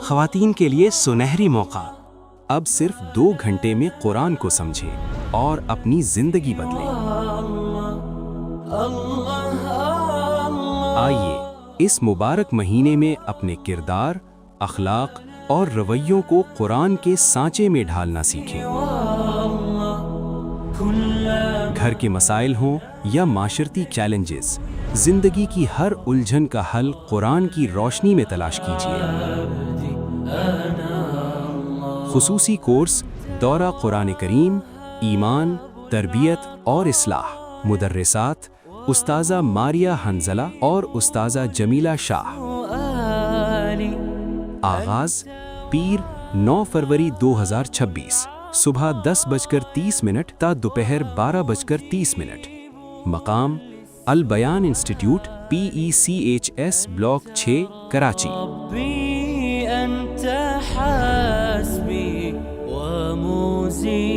خواتین کے لیے سنہری موقع۔ اب صرف 2 گھنٹے میں قرآن کو سمجھیں اور اپنی زندگی بدلیں۔ آئیے اس مبارک مہینے میں اپنے کردار، اخلاق اور رویوں کو قرآن کے سانچے میں ڈھالنا سیکھیں۔ گھر کے مسائل ہوں یا معاشرتی چیلنجز، زندگی کی ہر الجھن کا حل قرآن کی روشنی میں تلاش کیجیے۔ خصوصی کورس دورہ قرآن کریم، ایمان، تربیت اور اصلاح، مدرسات استاذہ ماریہ حنزلہ اور استاذہ جمیلہ شاہ۔ آغاز پیر 9 فروری 2026 صبح 10:30 تا دوپہر 12:30۔ مقام البیان انسٹیٹیوٹ PECHS بلاک 6 کراچی۔ ربي أنت حسبي وموزي